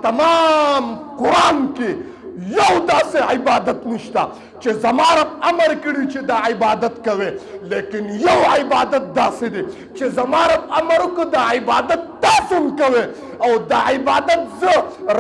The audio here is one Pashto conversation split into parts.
تمام قرآن کې یو داسې عبادت نشته چې زما رب امر کړي چې دا عبادت کوي، لیکن یو عبادت داسې دی چې زما رب امر وکړ دا عبادت تاسو هم کوئ، او دا عبادت زه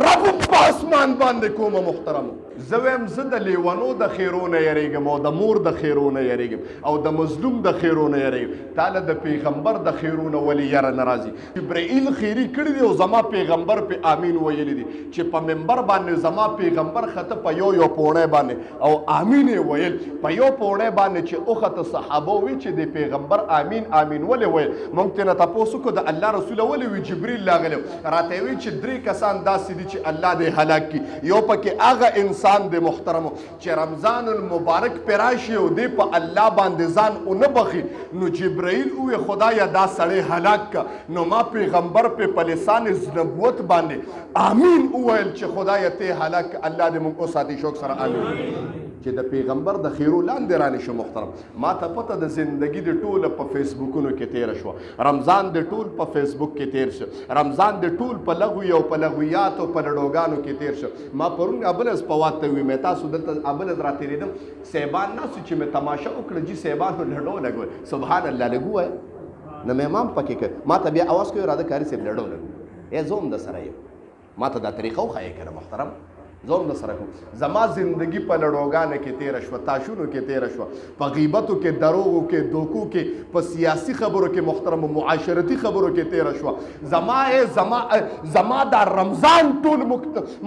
رب په اسمان باندې کوم. محترمو زه وایم زه د لیونو د خیرو نه یریږم او د مور د خیرو نه یریږم او د مظلوم د خیرو نه یریږم. تاله د پیغمبر د خیرو نه ولې یره نه راځي؟ جبرائیل خیري کړي دي او زما پیغمبر په آمین ویلی دي چې په منبر باندې زما پیغمبر خطه په یو پوړی باندې او آمین یې ویل، په یو پوړی باندې چې اوخته صحابه وی چې د پیغمبر آمین آمین ولې ویل. موږ ترې نه تپوس وکړو د الله رسوله ولې وی؟ جبریل راغلی راته وی چې 3 کسان داسې دي چې الله دې هلاک کړي. یو پکې هغه انسان د محترمو چې رمضان المبارک پر راشي او دی په الله باندې ځان اونه بخي، نو جبرائیل وی خدایا دا سړی هلاک کا. نو ما پیغمبر په لسان نبوت باندې آمین وویل چې خدایا ته هلاک، الله دې موږ وساتي. شوق سره آمین. چې د پیغمبر د خیرو لاندې رانه شو. محترم ما ته پته د زندگی د ټوله په فیسبوکونو کې تیر شو، رمضان د ټول په فیسبوک کې تیر شو، رمضان د ټول په لغوي او په لغویات او په لډوګانو کې تیر شو. ما پرون ابلز په واته وی مې تاسو دلته ابلز را تیریدم سیبان ناسو چې مې تماشا وکړه جی سیبانو لډو لګول سبحان الله لګوه نه مې امام پکې کړ. ما ته بیا اواز کوي راده کاری سیب لډو لګو ای زوم د سره یم، ما ته دا طریقه وښایې کړه. محترم زوم د سره کوم زما زندگی په لړوګانه کې تیر شو، تاشونو کې تیر شو، په غیبتو کې، دروغو کې، دوکو کې، په سیاسي خبرو کې، محترم معاشرتي خبرو کې تیر شو. زما دا رمضان ټول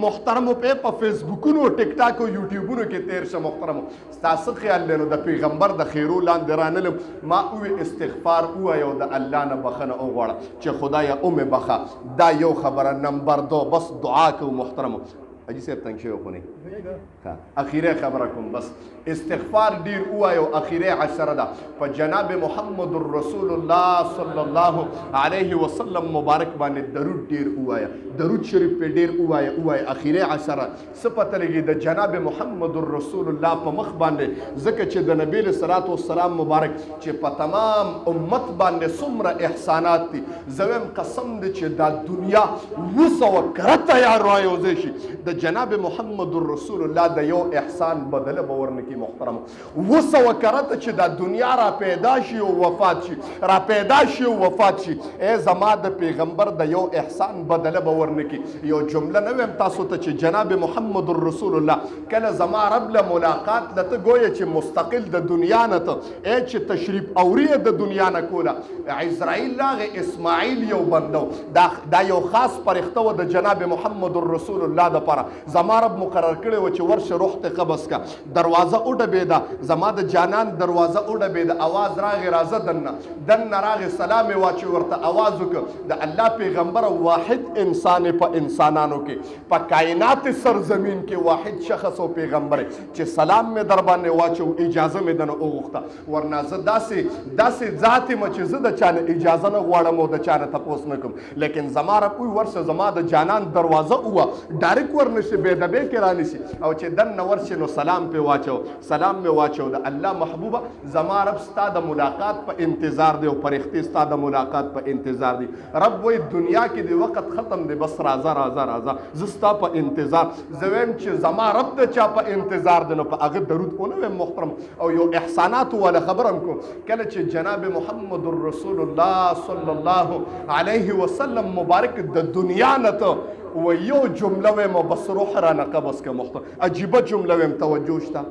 محترم په فیسبوکونو، ټیک ټاک او یوټیوبونو کې تیر شو. محترم ستاسو خیال لرو د پیغمبر د خیرو لاندې رانلم، ما وی استغفار وایو د الله نه بخنه وغواړه چې خدایا او مې بخه. دا یو خبره. نمبر 2 بس دعا کو. محترم حاجی صاحب تنگ شوی خو نه اخیره خبره کوم، بس استغفار ډیر وایو. اخیره 10 ده په جناب محمد رسول الله صلی الله علیه وسلم مبارک باندې درود ډیر وایا، درود شریف په ډیر وایا. اخیره 10 صفته لګي د جناب محمد رسول الله په مخ باندې، ځکه چې د نبی صلوات و سلام مبارک چې په تمام امت باندې څومره احسانات دي، زویم قسم دي چې دا دنیا 200 کرته یا روایو شي د جناب محمد رسول الله د یو احسان بدله باور نکي. محترم 200 کرته چې دا دنیا را پیدا شي او وفات شي، را پیدا شي او وفات شي، ای زما د پیغمبر د یو احسان بدله باور نکي. یو جمله نه ویم تاسو ته چې جناب محمد رسول الله کله زما رب له ملاقات لته ګویا چې مستقل د دنیا نه ته ای چې تشریف اوري د دنیا نه کوله، عزرائیل راغی اسماعیل یو بندو، دا یو خاص پرښته و د جناب محمد رسول الله د پاره. زما رب مقرر کړی و چې ورشه روح ته قبض کا. دروازه وډبېده، زما د جانان دروازه وډبېده، اواز راغی راځه دننه راغی سلام یې واچو ورته اواز وکړه د الله پیغمبر واحد انسان په انسانانو کې په کائنات سرزمین کې واحد شخص او پیغمبر چې سلام مې در باندې واچو، اجازه مې دنه وغوښته، ورنه زه داسې ذات یم چې زه د چانه اجازه نه غواړم او د چانه تپوس نه کوم. لیکن زما رب وی ورشه زما د جانان دروازه وه ډایرک ورنشي بې دبې کې رانیسي او چې دننه ورشي نو سلام پې واچو، سلام مې واچو د الله محبوبه زما رب ستا د ملاقات په انتظار دی او فرښتې ستا د ملاقات په انتظار دي. رب وی دنیا کې د وخت ختم دی، بس راځه زه ستا په انتظار. زه وایم چې زما رب د چا په انتظار دی نو په هغه درود ونه وایم. محترم او یو احساناتو والا خبره هم کوم، کله چې جناب محمد رسول الله صلی الله علیه وسلم مبارک د دنیا نه ته و یو جمله ویم او بس روح رانه قبض که. محترم عجیبه جمله ویم، توجه شته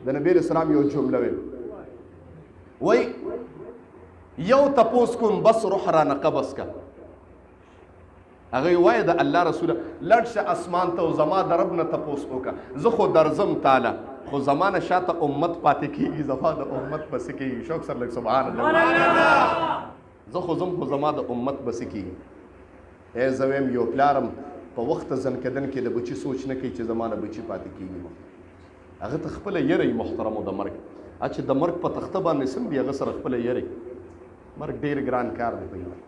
د نبی اسلام یو جمله ویم وی یو تپوس کوم بس روح رانه قبض که. هغه وایي د الله رسوله لړ شه اسمان ته او زما د رب نه تپوس وکړه، زه خو درځم تعالی خو زمانه شاته امت پاتې کېږي، زما د امت بس کېږي. شوق سره لږ سبحان الله. زه خو ځم خو زما د امت بس کېږي. ای زه ویم یو پلارم په وخت زنکدن کې د بچي سوچ نه کوي چې زما نه بچي پاتې کېږي، هغه ته خپله یری محترمو د مرګ، چې د مرګ په تخته باندې سم دي هغه سره خپله یری. مرګ ډېر ګران کار دی په ایمان.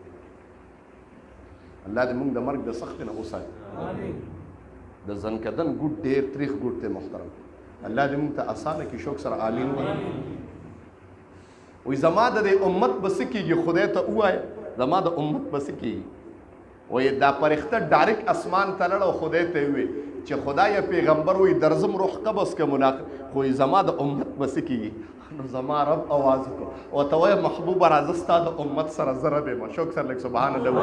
الله دې موږ د مرګ د سختې نه وساتي. د زنکدن ګوټ ډېر تریخ ګوټ دی محترم، الله دې موږ ته اسانه کړي. شوق سره آمین وایي. وایي زما د دې امت بس کېږي، خدای ته ووایه زما د امت بس کېږي. وی دا پرخته ډایرک اسمان ته لړ او خدای ته وی چې خدای پیغمبر وی درزم روح قبض که ملاقات خو زما د امت بس کیږي نو زما رب आवाज کو او ته محبوب راځه ستا د امت سره زره به مشوک سره لک سبحان الله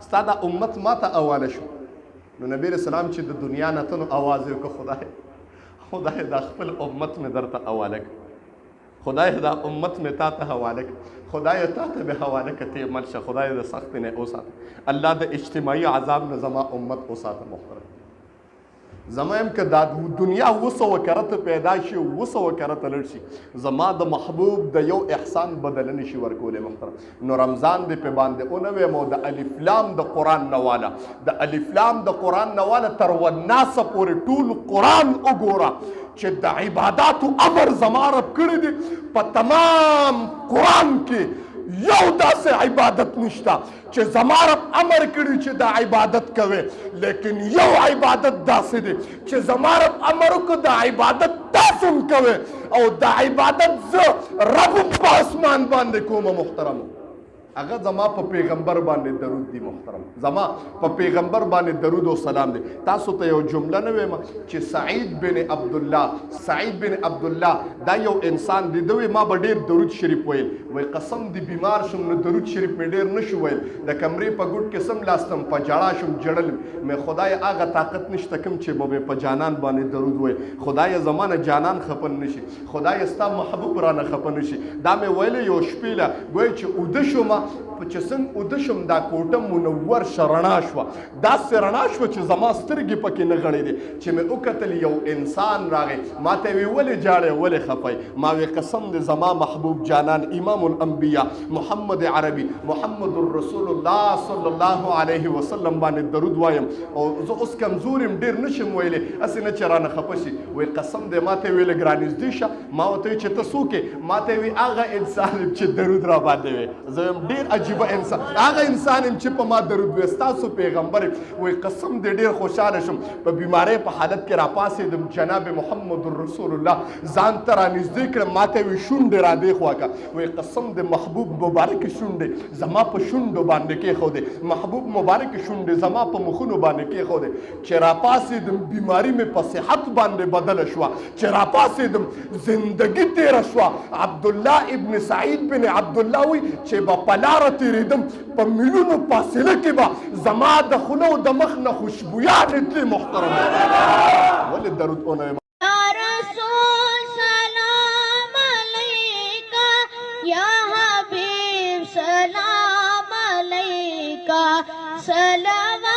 ستا د امت ما ته حواله شو نو نبی رسول الله چې د دنیا نه ته आवाज وکړه خدای دا خپل امت مې درته حواله کړ خدای دا امت مې تا ته حواله کړ خدای تا ته به حواله کړه مل شه خدای د سخت نه اوساته الله د اجتماعي عذاب نه زما امت اوساته محترم زما هم که دا دنیا 200 کرته پیدا شي 200 کرته لړ شي زما د محبوب د یو احسان بدل نشي ورکولی محترم نو رمضان دې په باندې اونوي مو د الف لام د قران نواله د الف لام د قران نواله تر والناس پورې ټول قران وګوره چې د عبادتو امر زما رب کړی دی په تمام قران کې یو داسې عبادت نشته چې زما رب امر کړی چې دا عبادت کوي لیکن یو عبادت داسې دی چې زما رب امر وکړ د عبادت تاسو هم کوئ او دا عبادت زه رب په اسمان باندې کوم محترمو هغه زما په پیغمبر باندې درود دی محترم زما په پیغمبر باندې درود او سلام دی تاسو ته یو جمله نه وایم چې سعید بن عبد الله دا یو انسان دی دوی ما به ډیر درود شریف ویل وای قسم دی بیمار شوم نو درود شریف مې ډیر نشو ویل د کمرې په ګوټ کې سم لاستم په جړا شوم جړل مې خدای هغه طاقت نشته کوم چې به په جانان باندې درود وای خدای زمانه جانان خپن نشي خدای ستا محبوب رانه خپن نشي دا مې ویل یو شپیله ګوي چې اوده شوم چې څنګه اوده شم دا کوټه منور شرنا شوه داسې رڼا شوه چې زما سترګې پکې نه غړېدې چې مې وکتل یو انسان راغی ما ته وی ولې جاړې ولې خفی ما وی قسم د زما محبوب جانان امام الانبیا محمد عربي محمد رسول الله صلی الله علیه وسلم باندې درود وایم او زه اوس کمزور یم ډېر نشم ویلی هسې نه چې رانه خفه شي وی قسم دی ما ته ویل ګرانږدې شه ما ورته وی چې ته څوک یې ما ته وی هغه انسان چې درود را باندې وی زه یم ډېر عجیبه انسان هغه انسان چې په ما درود وی ستاسو پیغمبر وی قسم دې ډېر خوشحاله شم په بیمارۍ په حالت کې راپاڅېدم جناب محمد رسول الله ځان ته رانږدې کړم ما ته وی شونډې را دې خوا که وی قسم د محبوب مبارکې شونډې زما په شونډو باندې کېښودې محبوب مبارکې شونډې زما په مخونو باندې کېښودې چې راپاڅېدم بیماري مې په صحت باندې بدله شوه چې راپاڅېدم زندګي تېره شوه عبدالله ابن سعید بن عبدالله وی چې به په لاره تېرېدم په میلونو فاصله کې به زما د خوله او د مخ نه خوشبویانې تلې محترم ولې درود ونه یا رسول سلام علیکا یا حبیب سلام علیکا صلوات